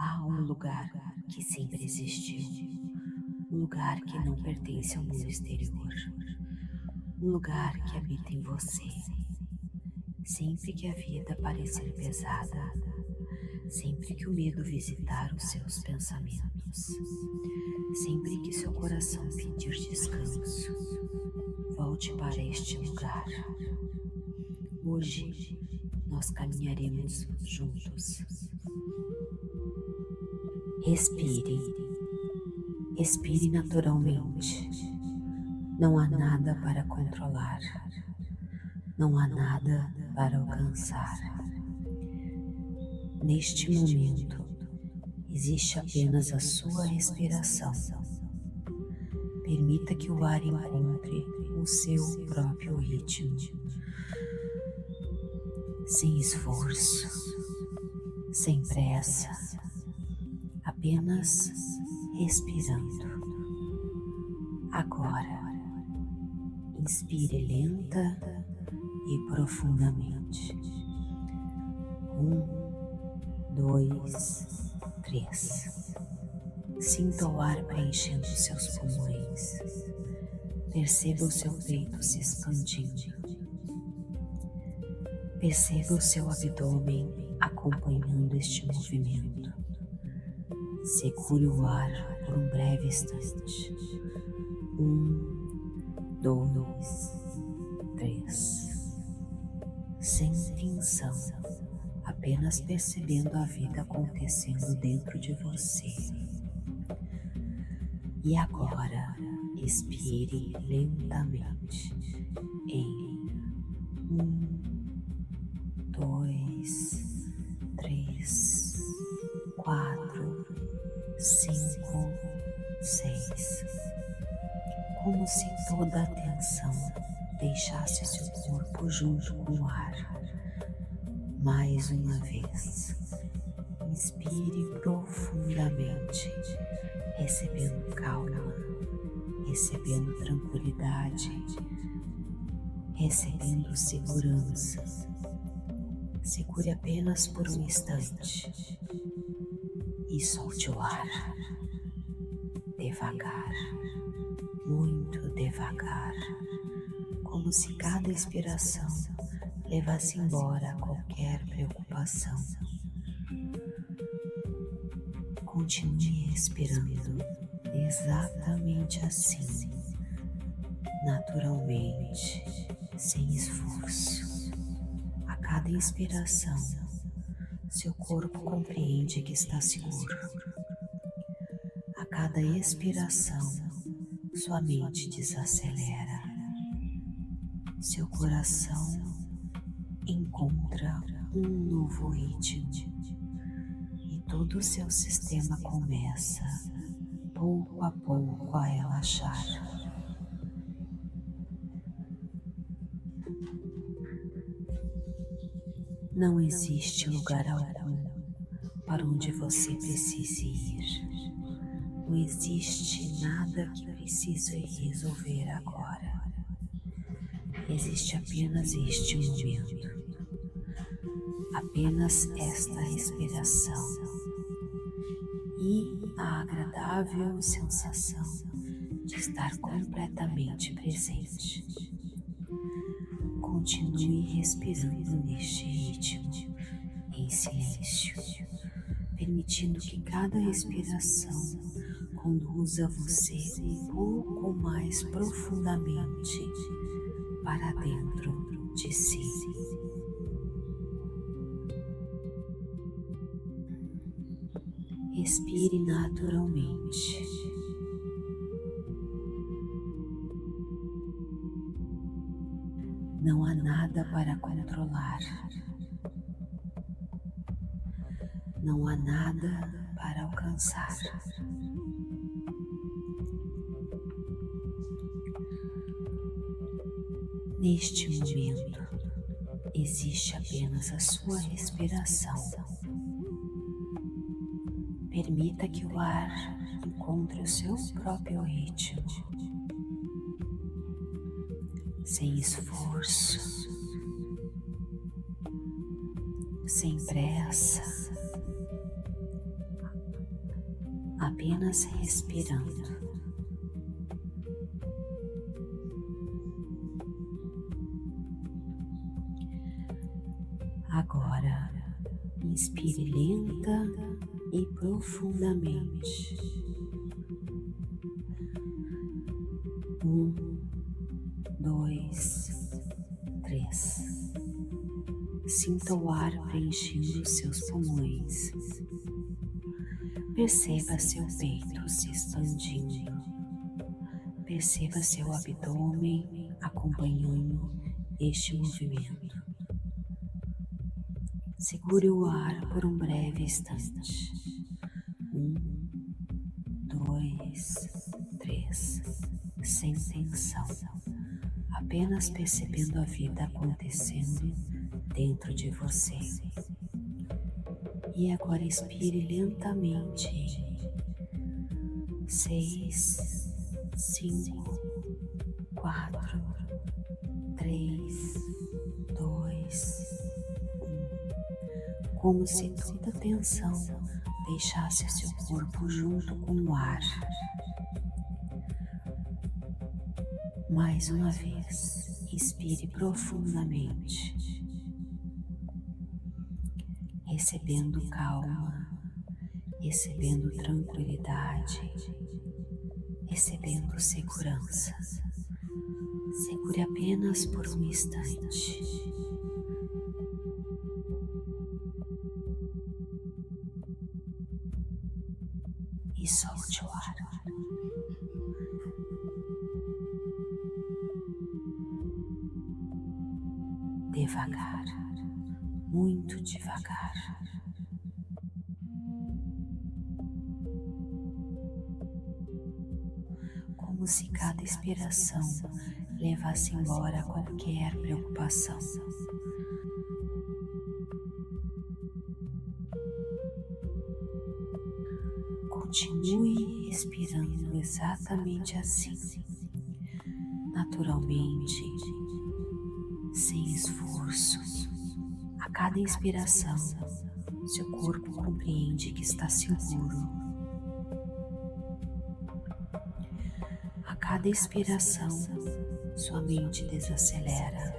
Há um lugar que sempre existiu, um lugar que não pertence ao mundo exterior, um lugar que habita em você. Sempre que a vida parecer pesada, sempre que o medo visitar os seus pensamentos, sempre que seu coração pedir descanso, volte para este lugar. Hoje nós caminharemos juntos. Respire, respire naturalmente. Não há nada para controlar, não há nada para alcançar. Neste momento, existe apenas a sua respiração. Permita que o ar encontre o seu próprio ritmo, sem esforço, sem pressa, apenas respirando. Agora, inspire lenta e profundamente. 1, 2, 3. Sinta o ar preenchendo seus pulmões. Perceba o seu peito se expandindo. Perceba o seu abdômen acompanhando este movimento. Segure o ar por um breve instante. 1, 2, 3. Sem tensão, apenas percebendo a vida acontecendo dentro de você. E agora, expire lentamente em 1, 2, 3, 4, 5, 6. Como se toda a tensão deixasse seu corpo junto com o ar. Mais uma vez, inspire profundamente, recebendo calma, recebendo tranquilidade, recebendo segurança. Segure apenas por um instante e solte o ar, devagar, muito devagar, como se cada expiração levasse embora qualquer preocupação. Continue respirando exatamente assim, naturalmente, sem esforço. A cada inspiração, seu corpo compreende que está seguro. A cada expiração, sua mente desacelera. Seu coração encontra um novo ritmo e todo o seu sistema começa, pouco a pouco, a relaxar. Não existe lugar algum para onde você precise ir. Não existe nada que precise resolver agora. Existe apenas este momento. Apenas esta respiração e a agradável sensação de estar completamente presente. Continue respirando neste ritmo, em silêncio, permitindo que cada respiração conduza você um pouco mais profundamente para dentro de si. Respire naturalmente. Não há nada para controlar. Não há nada para alcançar. Neste momento, existe apenas a sua respiração. Permita que o ar encontre o seu próprio ritmo, sem esforço, sem pressa, apenas respirando. Agora, inspire lenta e profundamente. 1, 2, 3. Sinta o ar preenchendo seus pulmões. Perceba seu peito se expandindo. Perceba seu abdômen acompanhando este movimento. Segure o ar por um breve instante. 1, 2, 3. Sem tensão. Apenas percebendo a vida acontecendo dentro de você. E agora expire lentamente. 6, 5, 4, 3, 2, 1. Como se toda a tensão deixasse seu corpo junto com o ar. Mais uma vez, inspire profundamente, recebendo calma, recebendo tranquilidade, recebendo segurança. Segure apenas por um instante. E solte o ar. Devagar, muito devagar. Como se cada expiração levasse embora qualquer preocupação. Continue respirando exatamente assim, naturalmente, sem esforço. A cada inspiração, seu corpo compreende que está seguro. A cada expiração, sua mente desacelera.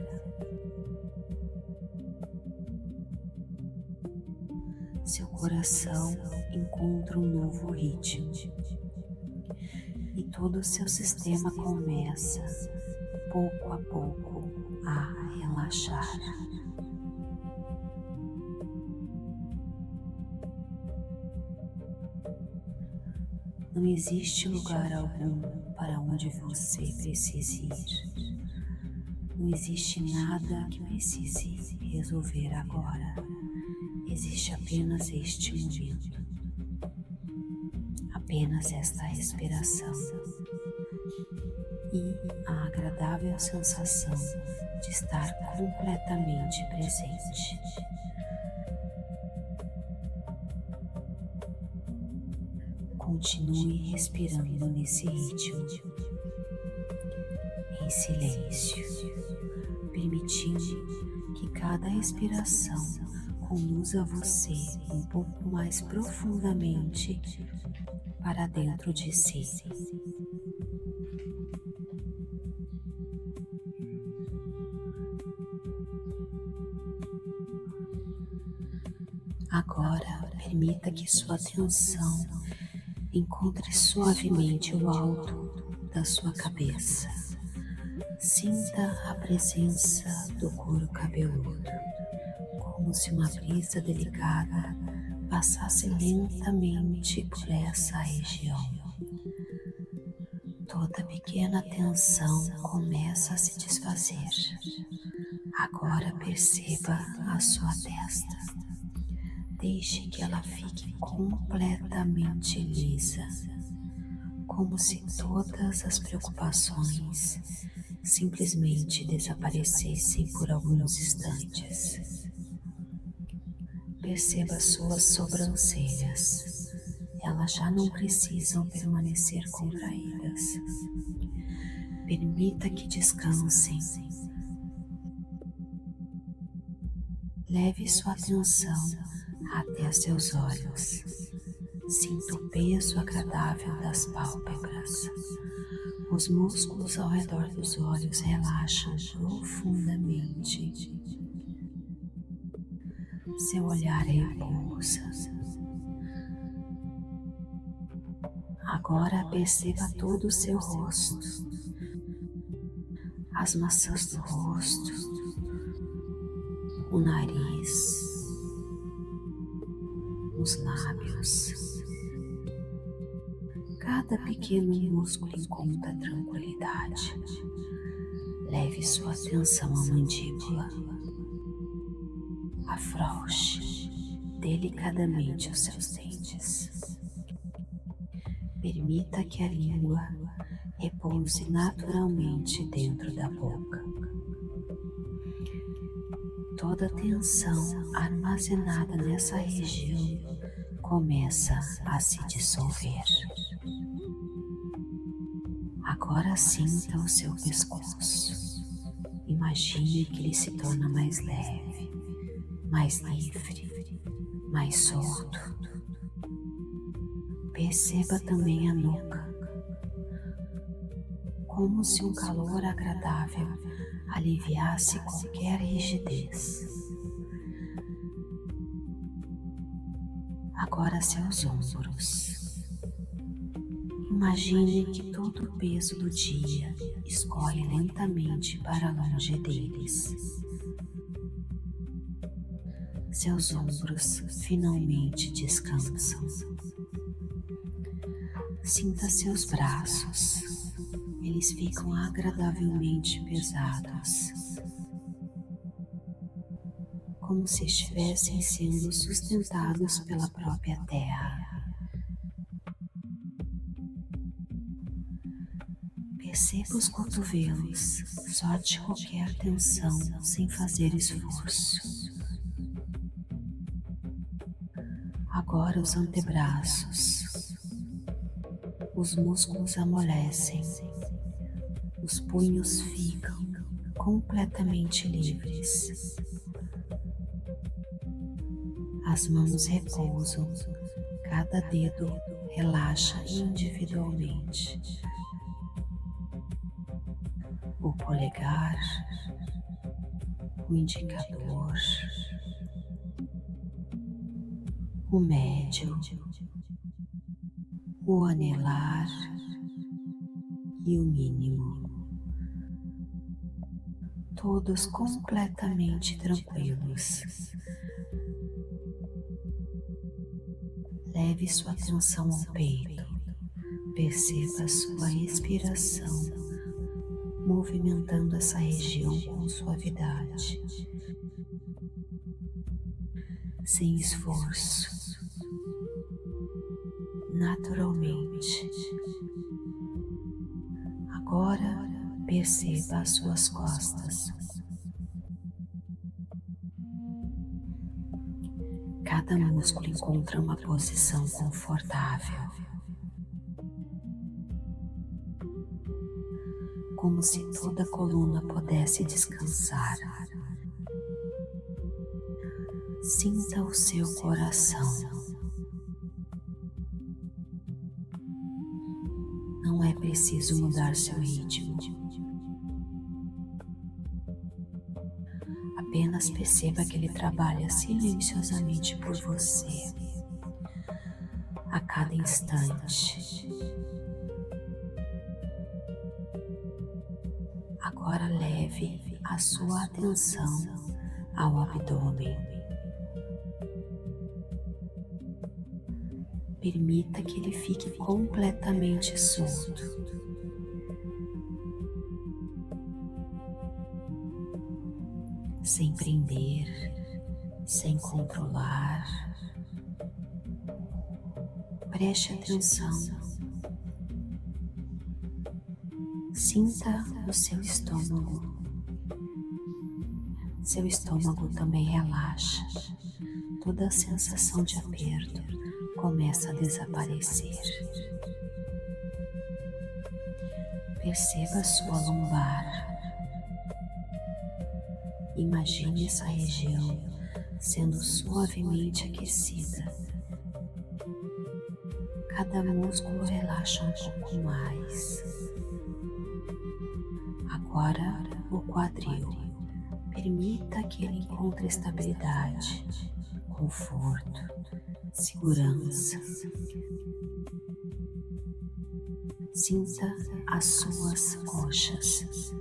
Seu coração encontra um novo ritmo e todo o seu sistema começa, pouco a pouco, a relaxar. Não existe lugar algum para onde você precise ir. Não existe nada que precise resolver agora. Existe apenas este momento. Apenas esta respiração. E a agradável sensação de estar completamente presente. Continue respirando nesse ritmo, em silêncio, permitindo que cada respiração conduza você um pouco mais profundamente para dentro de si. Agora, permita que sua atenção encontre suavemente o alto da sua cabeça. Sinta a presença do couro cabeludo, como se uma brisa delicada passasse lentamente por essa região. Toda pequena tensão começa a se desfazer. Agora perceba a sua testa. Deixe que ela fique completamente lisa, como se todas as preocupações simplesmente desaparecessem por alguns instantes. Perceba suas sobrancelhas, elas já não precisam permanecer contraídas. Permita que descansem. Leve sua atenção até seus olhos. Sinta o peso agradável das pálpebras. Os músculos ao redor dos olhos relaxam profundamente. Seu olhar repousa. Agora perceba todo o seu rosto, as maçãs do rosto, o nariz, os lábios. Cada pequeno músculo encontra tranquilidade. Leve sua atenção à mandíbula. Afrouxe delicadamente os seus dentes. Permita que a língua repouse naturalmente dentro da boca. Toda a tensão armazenada nessa região começa a se dissolver. Agora sinta o seu pescoço. Imagine que ele se torna mais leve, mais livre, mais solto. Perceba também a nuca, como se um calor agradável aliviasse qualquer rigidez. Agora seus ombros. Imagine que todo o peso do dia escorre lentamente para longe deles. Seus ombros finalmente descansam. Sinta seus braços. Eles ficam agradavelmente pesados, como se estivessem sendo sustentados pela própria terra. Perceba os cotovelos, solte qualquer tensão sem fazer esforço. Agora os antebraços. Os músculos amolecem, os punhos ficam completamente livres. As mãos repousam, cada dedo relaxa individualmente. O polegar, o indicador, o médio, o anelar e o mínimo, todos completamente tranquilos. Leve sua atenção ao peito, perceba sua respiração, movimentando essa região com suavidade, sem esforço, naturalmente. Agora perceba as suas costas. Cada músculo encontra uma posição confortável, como se toda a coluna pudesse descansar. Sinta o seu coração. Não é preciso mudar seu ritmo. Apenas perceba que ele trabalha silenciosamente por você, a cada instante. Agora leve a sua atenção ao abdômen. Permita que ele fique completamente solto. Sem prender, sem controlar. Preste atenção. Sinta o seu estômago. Seu estômago também relaxa. Toda a sensação de aperto começa a desaparecer. Perceba sua lombar. Imagine essa região sendo suavemente aquecida. Cada músculo relaxa um pouco mais. Agora o quadril. Permita que ele encontre estabilidade, conforto, segurança. Sinta as suas coxas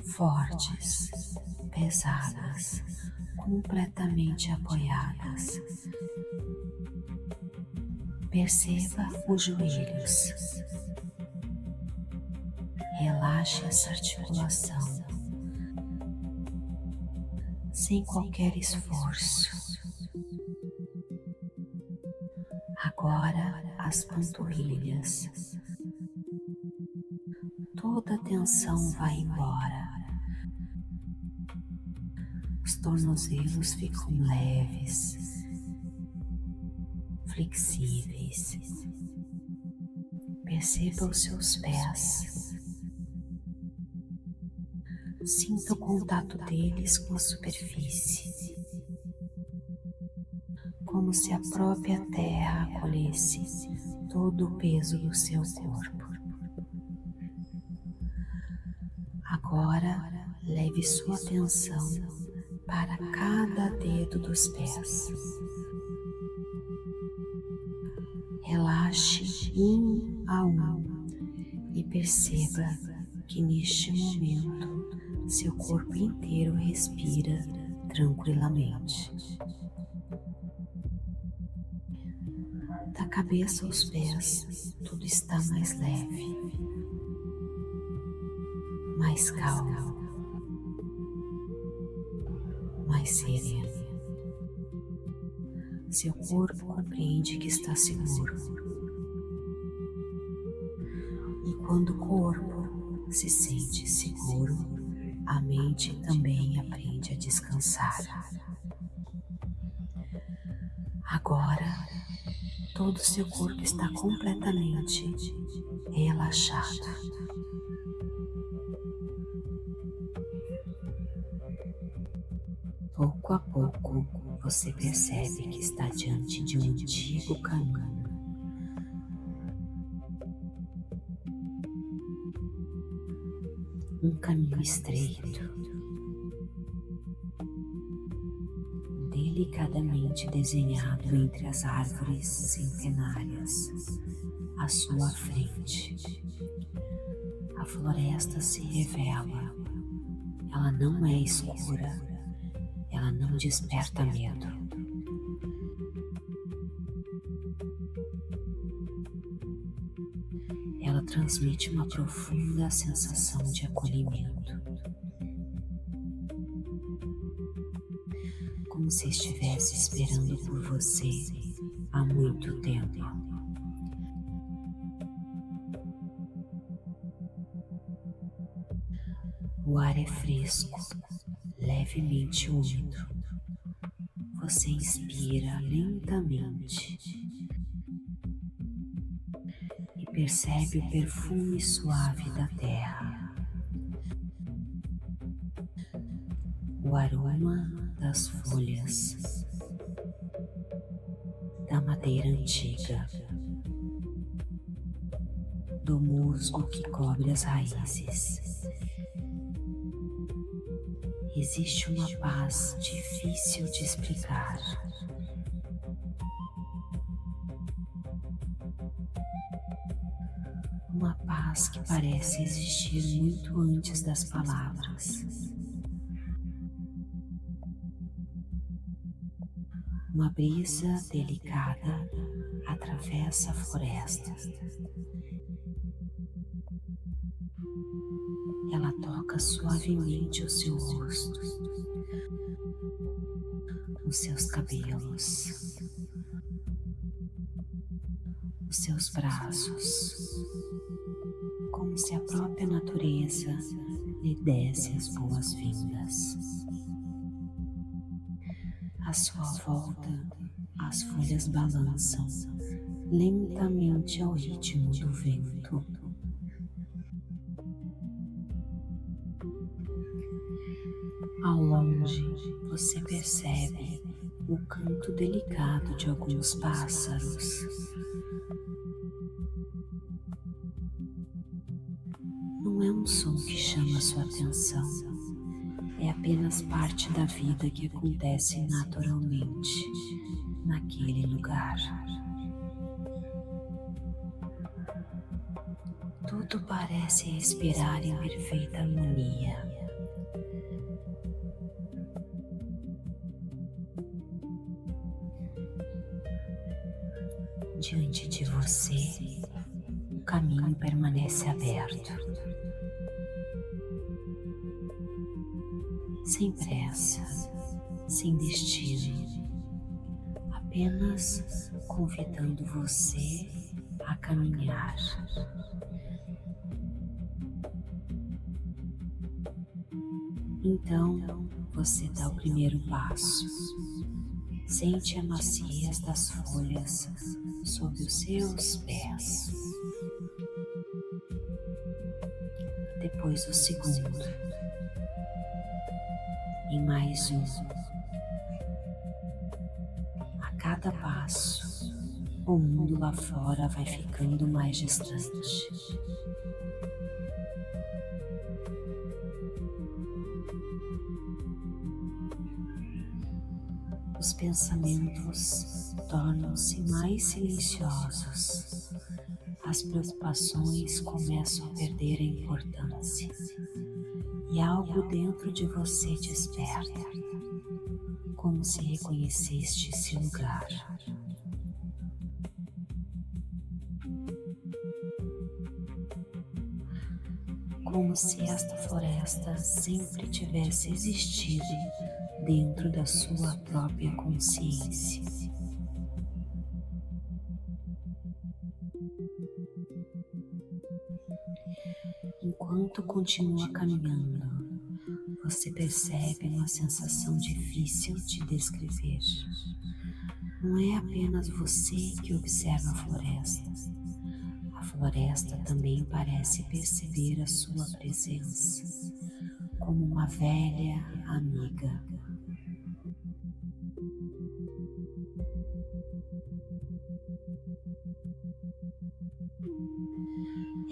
fortes, pesadas, completamente apoiadas. Perceba os joelhos. Relaxe essa articulação sem qualquer esforço. Agora as panturrilhas. Toda a tensão vai embora. Os tornozelos ficam leves, flexíveis. Perceba os seus pés. Sinta o contato deles com a superfície, como se a própria terra acolhesse todo o peso do seu corpo. Agora, leve sua atenção para cada dedo dos pés. Relaxe um a um e perceba que neste momento seu corpo inteiro respira tranquilamente. Da cabeça aos pés, tudo está mais leve, mais calmo, mais sereno. Seu corpo compreende que está seguro. E quando o corpo se sente seguro, a mente também aprende a descansar. Agora, todo o seu corpo está completamente relaxado. Pouco a pouco, você percebe que está diante de um antigo caminho. Um caminho estreito, delicadamente desenhado entre as árvores centenárias à sua frente. A floresta se revela. Ela não é escura, ela não desperta medo. Ela transmite uma profunda sensação de acolhimento, como se estivesse esperando por você há muito tempo. O ar é fresco, levemente úmido. Você inspira lentamente e percebe o perfume suave da terra, o aroma das folhas, da madeira antiga, do musgo que cobre as raízes. Existe uma paz difícil de explicar. Uma paz que parece existir muito antes das palavras. Uma brisa delicada atravessa a floresta. Ela toca suavemente o seu rosto, os seus cabelos, os seus braços, como se a própria natureza lhe desse as boas-vindas. À sua volta, as folhas balançam lentamente ao ritmo do vento. Ao longe, você percebe o canto delicado de alguns pássaros. Não é um som que chama sua atenção, é apenas parte da vida que acontece naturalmente naquele lugar. Tudo parece respirar em perfeita harmonia. Diante de você, o caminho permanece aberto. Sem pressa, sem destino, apenas convidando você a caminhar. Então, você dá o primeiro passo. Sente a maciez das folhas sob os seus pés. Depois o segundo. E mais um. A cada passo, o mundo lá fora vai ficando mais distante. Os pensamentos tornam-se mais silenciosos. As preocupações começam a perder a importância. E algo dentro de você desperta, como se reconheceste esse lugar. Como se esta floresta sempre tivesse existido dentro da sua própria consciência. Enquanto continua caminhando, você percebe uma sensação difícil de descrever. Não é apenas você que observa a floresta. A floresta também parece perceber a sua presença, como uma velha amiga.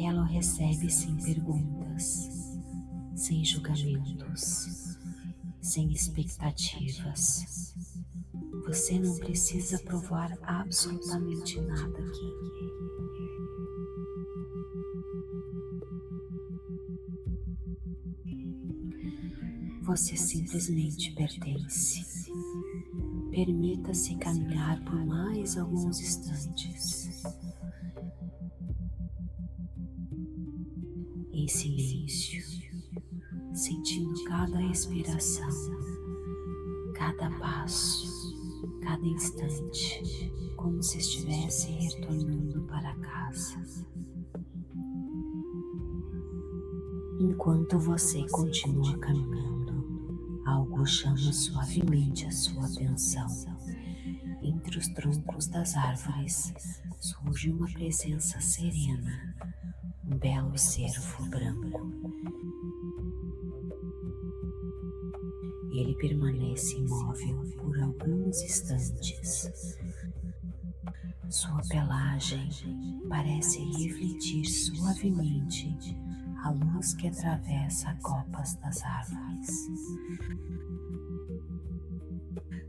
Ela o recebe sem perguntas, sem julgamentos, sem expectativas. Você não precisa provar absolutamente nada aqui. Você simplesmente pertence. Permita-se caminhar por mais alguns instantes. Em silêncio, sentindo cada respiração, cada passo, cada instante, como se estivesse retornando para casa. Enquanto você continua caminhando, algo chama suavemente a sua atenção. Entre os troncos das árvores surge uma presença serena, um belo cervo branco. Ele permanece imóvel por alguns instantes. Sua pelagem parece refletir suavemente a luz que atravessa copas das árvores.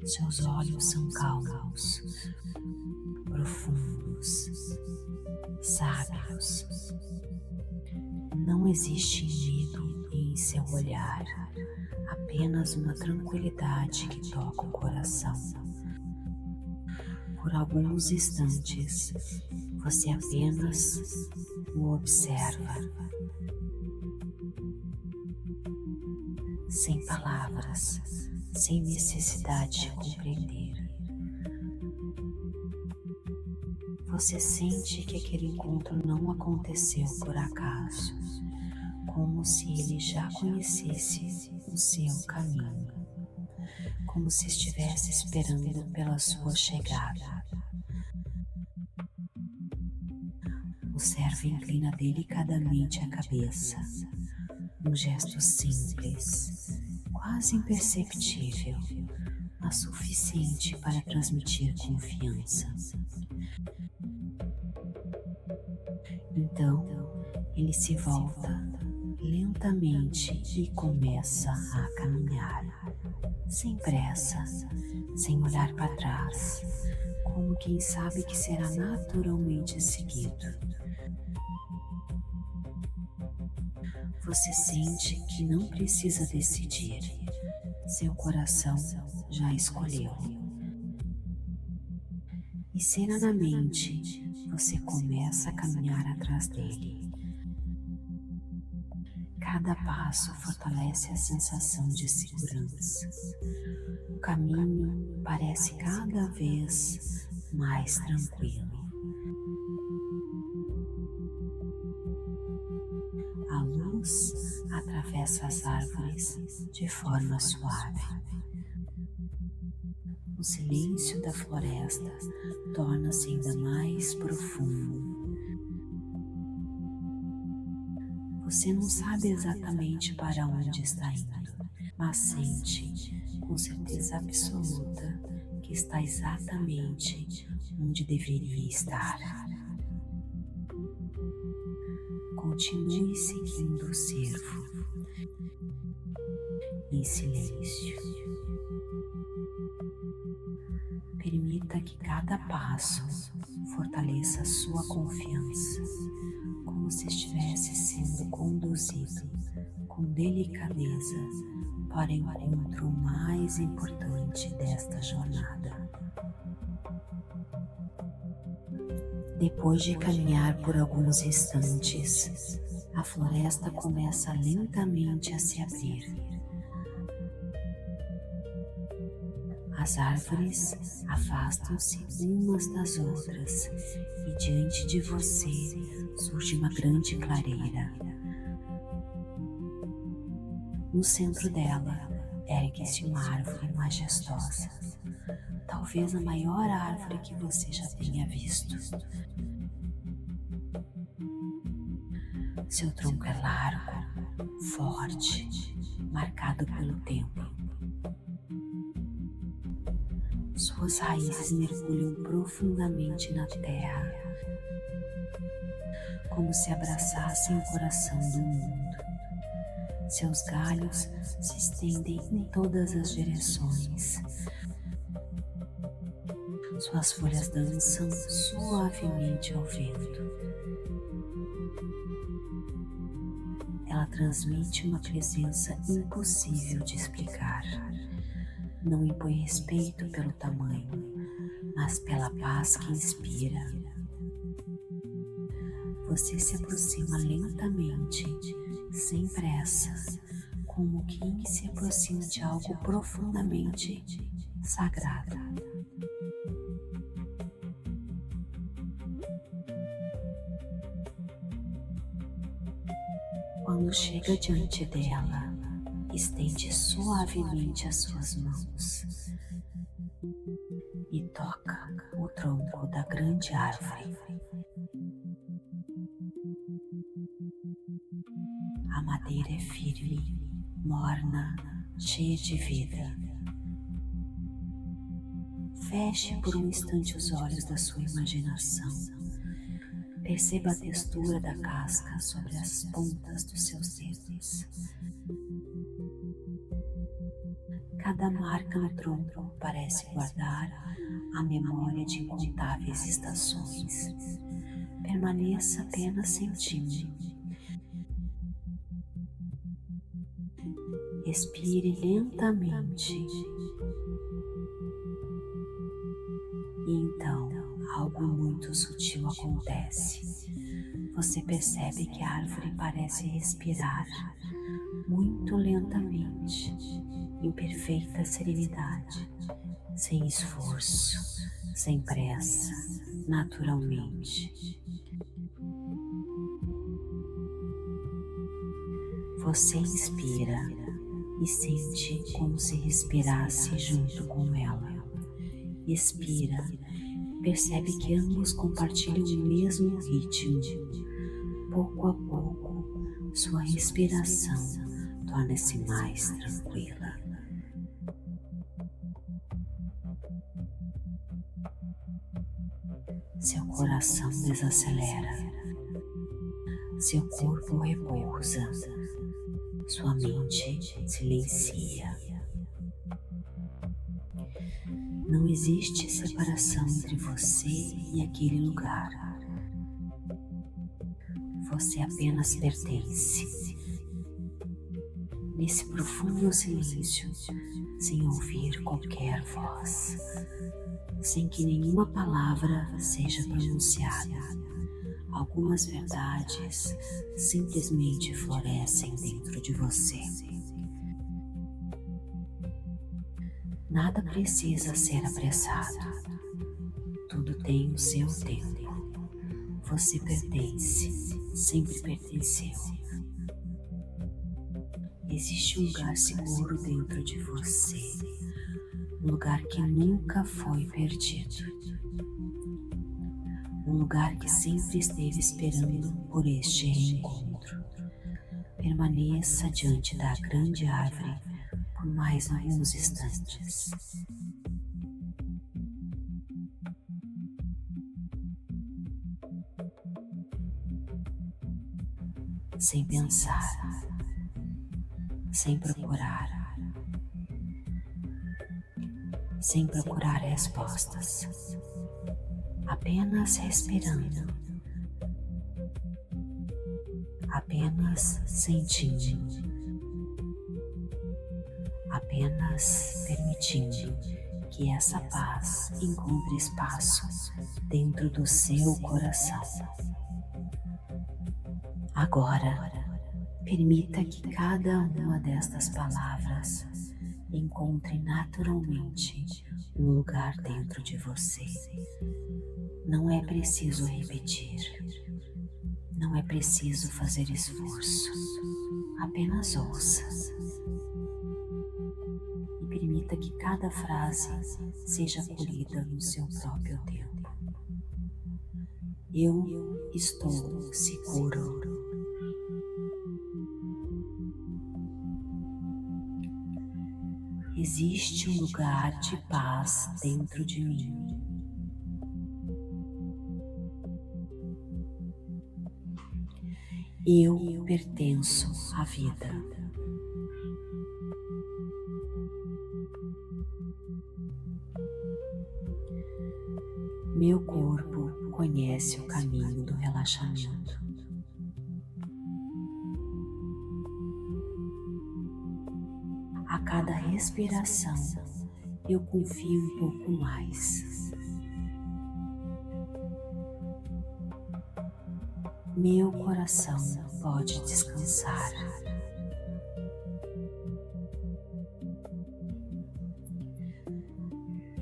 Seus olhos são calmos, profundos, sábios. Não existe medo em seu olhar, apenas uma tranquilidade que toca o coração. Por alguns instantes, você apenas o observa, sem palavras, sem necessidade de compreender. Você sente que aquele encontro não aconteceu por acaso, como se ele já conhecesse o seu caminho, como se estivesse esperando pela sua chegada. O servo inclina delicadamente a cabeça, um gesto simples, quase imperceptível, mas a suficiente para transmitir confiança. Então, ele se volta lentamente e começa a caminhar, sem pressa, sem olhar para trás, como quem sabe que será naturalmente seguido. Você sente que não precisa decidir, seu coração já escolheu. E serenamente você começa a caminhar atrás dele. Cada passo fortalece a sensação de segurança. O caminho parece cada vez mais tranquilo. A luz atravessa as árvores de forma suave. O silêncio da floresta torna-se ainda mais profundo. Você não sabe exatamente para onde está indo, mas sente com certeza absoluta que está exatamente onde deveria estar. Continue seguindo o cervo em silêncio. Permita que cada passo fortaleça a sua confiança, como se estivesse sendo conduzido com delicadeza para o encontro mais importante desta jornada. Depois de caminhar por alguns instantes, a floresta começa lentamente a se abrir. As árvores afastam-se umas das outras e diante de você surge uma grande clareira. No centro dela ergue-se uma árvore majestosa, talvez a maior árvore que você já tenha visto. Seu tronco é largo, forte, marcado pelo tempo. Suas raízes mergulham profundamente na terra, como se abraçassem o coração do mundo. Seus galhos se estendem em todas as direções. Suas folhas dançam suavemente ao vento. Ela transmite uma presença impossível de explicar. Não impõe respeito pelo tamanho, mas pela paz que inspira. Você se aproxima lentamente, sem pressa, como quem se aproxima de algo profundamente sagrado. Quando chega diante dela, estende suavemente as suas mãos e toca o tronco da grande árvore. A madeira é firme, morna, cheia de vida. Feche por um instante os olhos da sua imaginação. Perceba a textura da casca sobre as pontas dos seus dedos. Cada marca no tronco parece guardar a memória de incontáveis estações. Permaneça apenas sentindo. Expire lentamente. E então, algo muito sutil acontece. Você percebe que a árvore parece respirar muito lentamente, em perfeita serenidade, sem esforço, sem pressa, naturalmente. Você inspira e sente como se respirasse junto com ela. Expira, percebe que ambos compartilham o mesmo ritmo. Pouco a pouco, sua respiração torna-se mais tranquila. Seu coração desacelera, seu corpo repousa, sua mente silencia. Não existe separação entre você e aquele lugar. Você apenas pertence. Nesse profundo silêncio, sem ouvir qualquer voz, sem que nenhuma palavra seja pronunciada, algumas verdades simplesmente florescem dentro de você. Nada precisa ser apressado. Tudo tem o seu tempo. Você pertence, sempre pertenceu. Existe um lugar seguro dentro de você, um lugar que nunca foi perdido, um lugar que sempre esteve esperando por este reencontro. Permaneça diante da grande árvore por mais alguns instantes. Sem pensar, sem procurar respostas, apenas respirando, apenas sentindo, apenas permitindo que essa paz encontre espaço dentro do seu coração. Agora, permita que cada uma destas palavras encontre naturalmente um lugar dentro de você. Não é preciso repetir, não é preciso fazer esforço, apenas ouça. E permita que cada frase seja acolhida no seu próprio tempo. Eu estou seguro. Existe um lugar de paz dentro de mim. Eu pertenço à vida. Meu corpo conhece o caminho do relaxamento. A cada respiração, eu confio um pouco mais. Meu coração pode descansar.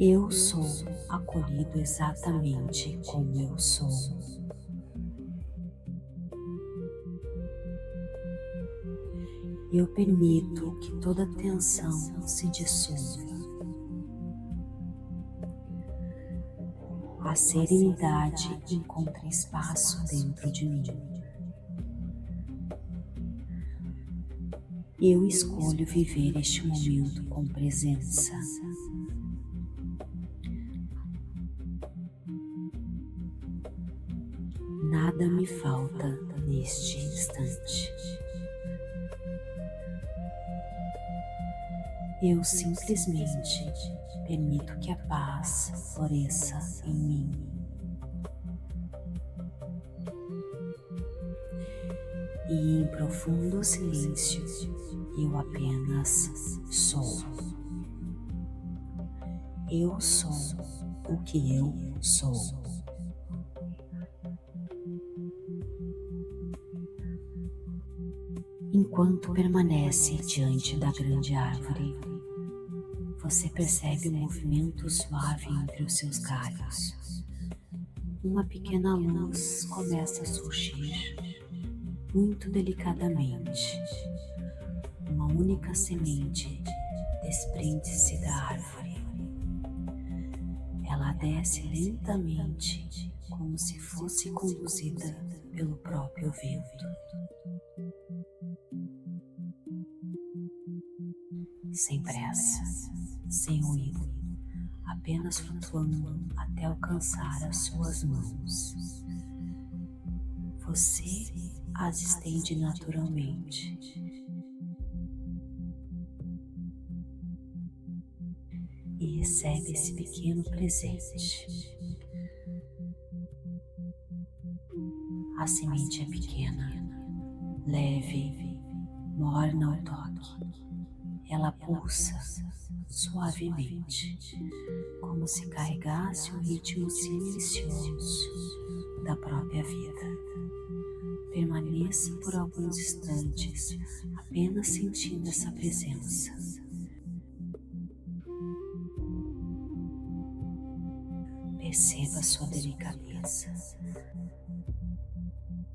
Eu sou acolhido exatamente como eu sou. Eu permito que toda tensão se dissolva. A serenidade encontra espaço dentro de mim. Eu escolho viver este momento com presença. Nada me falta neste instante. Eu simplesmente permito que a paz floresça em mim. E em profundo silêncio, eu apenas sou. Eu sou o que eu sou. Enquanto permanece diante da grande árvore, você percebe um movimento suave entre os seus galhos. Uma pequena luz começa a surgir, muito delicadamente. Uma única semente desprende-se da árvore. Ela desce lentamente, como se fosse conduzida pelo próprio vento. Sem pressa, sem ruído, apenas flutuando até alcançar as suas mãos. Você as estende naturalmente. E recebe esse pequeno presente. A semente é pequena, leve, morna ao toque. Ela pulsa suavemente, como se carregasse o ritmo silencioso da própria vida. Permaneça por alguns instantes, apenas sentindo essa presença. Perceba sua delicadeza,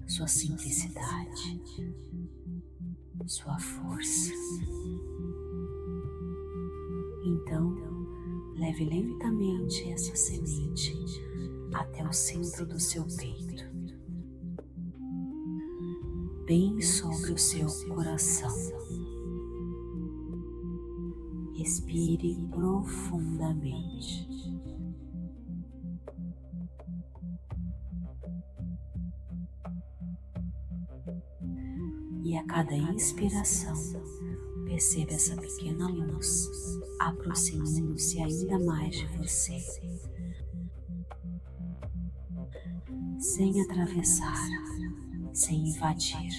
sua simplicidade, sua força. Então, leve lentamente essa semente até o centro do seu peito, bem sobre o seu coração. Respire profundamente. E a cada inspiração, perceba essa pequena luz aproximando-se ainda mais de você, sem atravessar, sem invadir.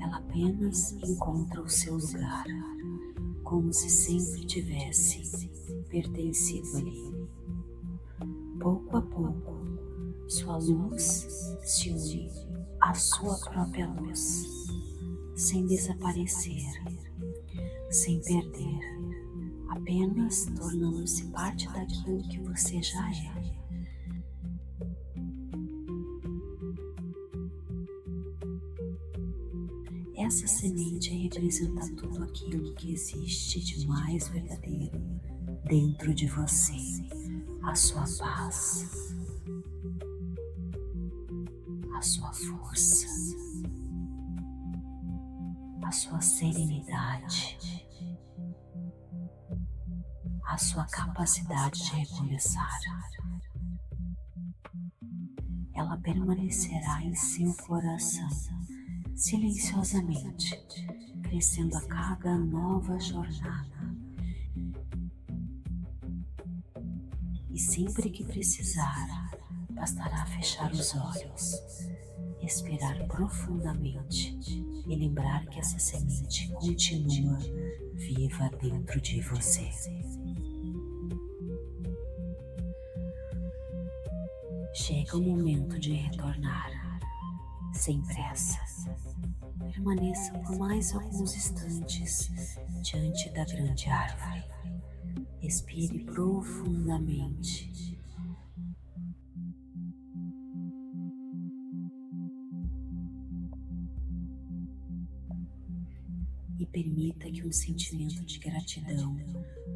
Ela apenas encontra o seu lugar, como se sempre tivesse pertencido ali. Pouco a pouco, sua luz se une à sua própria luz, sem desaparecer, sem perder, apenas tornando-se parte daquilo que você já é. Essa semente representa tudo aquilo que existe de mais verdadeiro dentro de você, a sua paz, a sua força, a sua serenidade, a sua capacidade de recomeçar. Ela permanecerá em seu coração, silenciosamente, crescendo a cada nova jornada. E sempre que precisar, bastará fechar os olhos, respirar profundamente e lembrar que essa semente continua viva dentro de você. Chega o momento de retornar, sem pressa. Permaneça por mais alguns instantes diante da grande árvore. Respire profundamente. E permita que um sentimento de gratidão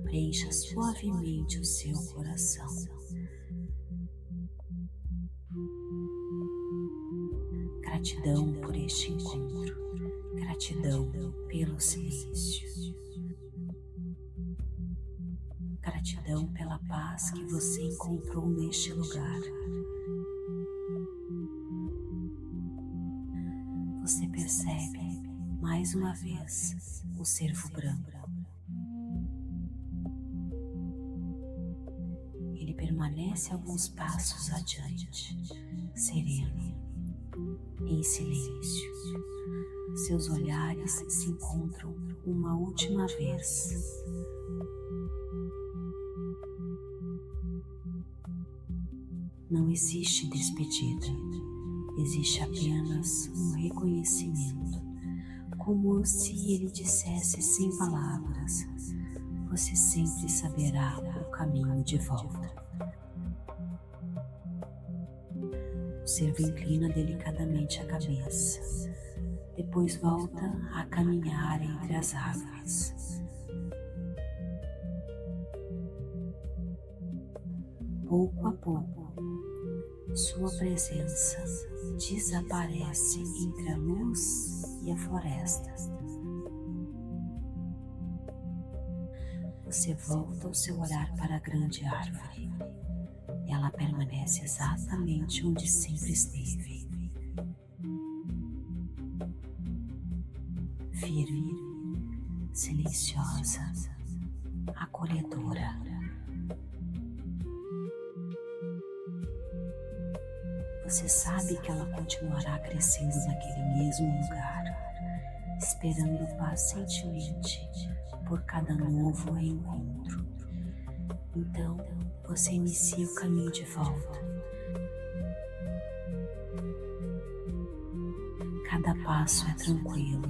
preencha suavemente o seu coração. Gratidão por este encontro, gratidão pelo silêncio, gratidão pela paz que você encontrou neste lugar. Você percebe mais uma vez o cervo branco. Ele permanece alguns passos adiante, sereno, em silêncio. Seus olhares se encontram uma última vez. Não existe despedida, existe apenas um reconhecimento, como se ele dissesse sem palavras: você sempre saberá o caminho de volta. O cervo inclina delicadamente a cabeça, depois volta a caminhar entre as árvores. Pouco a pouco, sua presença desaparece entre a luz e a floresta. você volta o seu olhar para a grande árvore. Ela permanece exatamente onde sempre esteve. Firme, silenciosa, acolhedora. Você sabe que ela continuará crescendo naquele mesmo lugar, esperando pacientemente por cada novo reencontro. Então, você inicia o caminho de volta. Cada passo é tranquilo,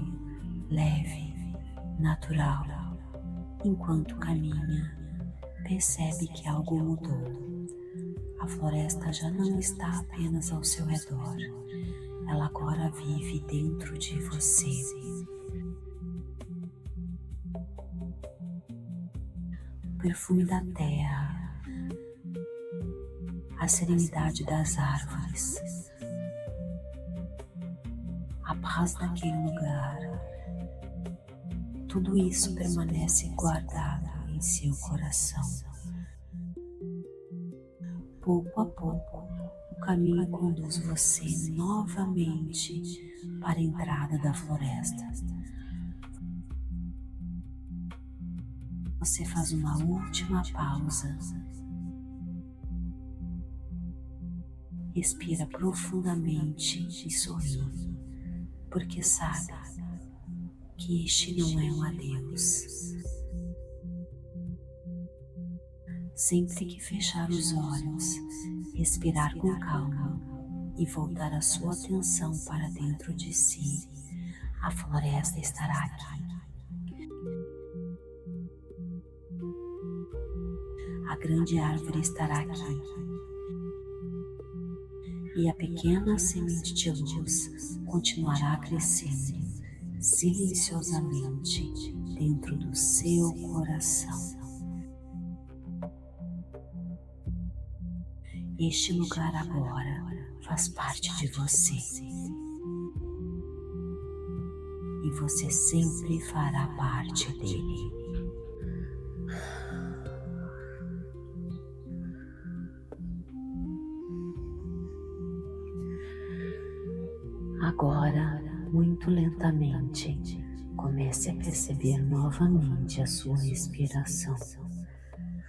leve, natural. Enquanto caminha, percebe que algo mudou. A floresta já não está apenas ao seu redor, ela agora vive dentro de você. O perfume da terra, a serenidade das árvores, a paz daquele lugar, tudo isso permanece guardado em seu coração. Pouco a pouco, o caminho conduz você novamente para a entrada da floresta. Você faz uma última pausa. Respira profundamente e sorri, porque sabe que este não é um adeus. Sempre que fechar os olhos, respirar com calma e voltar a sua atenção para dentro de si, a floresta estará aqui. A grande árvore estará aqui. E a pequena semente de luz continuará crescendo silenciosamente dentro do seu coração. Este lugar agora faz parte de você. E você sempre fará parte dele. Agora, muito lentamente, comece a perceber novamente a sua respiração,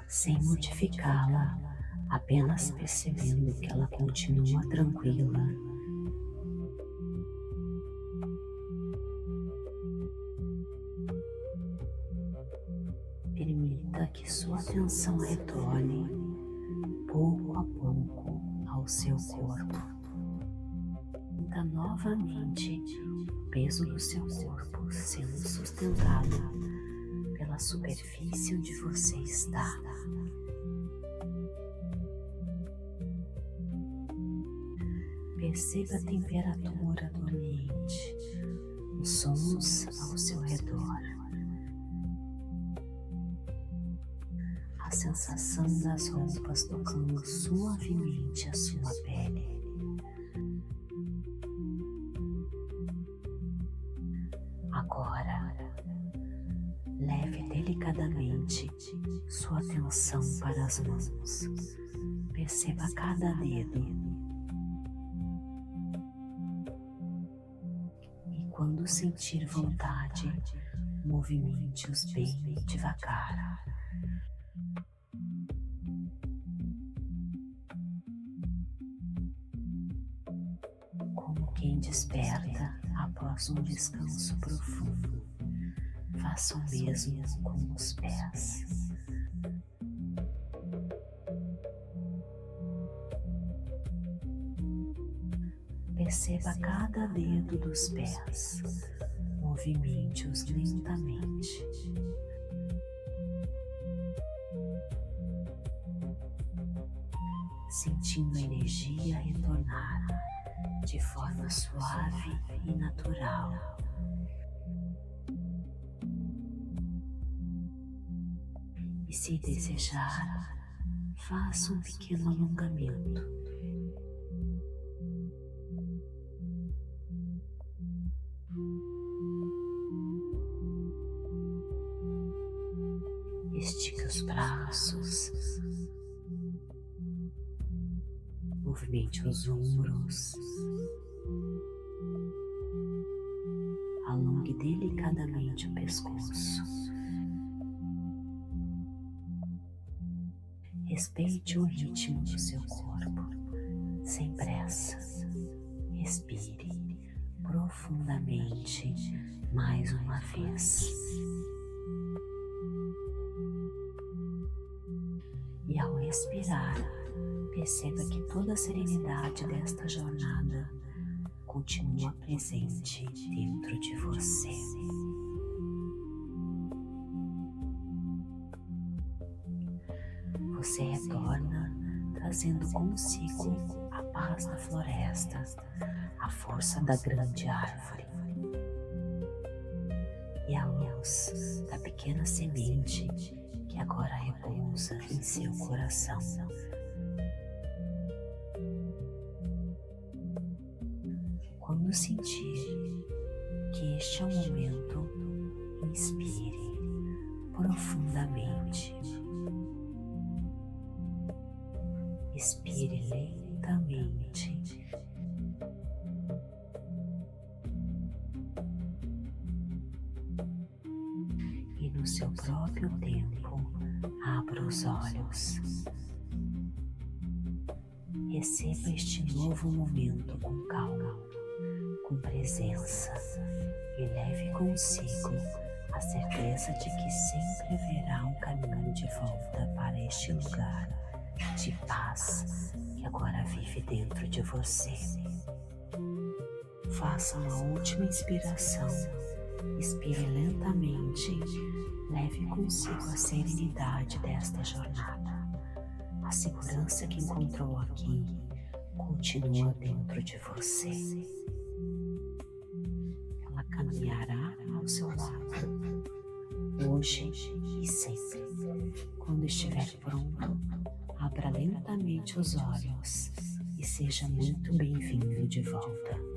sem modificá-la, apenas percebendo que ela continua tranquila. Permita que sua atenção retorne pouco a pouco ao seu corpo. Sinta novamente o peso do seu corpo sendo sustentado pela superfície onde você está. Perceba a temperatura do ambiente, os sons ao seu redor, a sensação das roupas tocando suavemente a sua pele. Agora, leve delicadamente sua atenção para as mãos. Perceba cada dedo. E quando sentir vontade, movimente-os bem devagar. Como quem desperta após um descanso profundo, faça o mesmo com os pés. Perceba cada dedo dos pés, movimente-os lentamente. Sentindo a energia retornar de forma suave e natural. E se desejar, faça um pequeno alongamento. Este os braços, movimente os ombros, alongue delicadamente o pescoço. Respeite o ritmo do seu corpo, sem pressa. Respire profundamente mais uma vez. E ao expirar, perceba que toda a serenidade desta jornada continua presente dentro de você. Você retorna trazendo consigo a paz da floresta, a força da grande árvore e a luz da pequena semente que agora repousa em seu coração. Quando sentir que este é o momento, inspire profundamente. Expire lentamente. E no seu próprio tempo, abra os olhos. Receba este novo momento com calma, com presença, e leve consigo a certeza de que sempre haverá um caminho de volta para este lugar de paz que agora vive dentro de você. Faça uma última inspiração, expire lentamente, leve consigo a serenidade desta jornada. A segurança que encontrou aqui continua dentro de você. Ela caminhará ao seu lado, hoje e sempre. Quando estiver pronto, abra lentamente os olhos e seja muito bem-vindo de volta.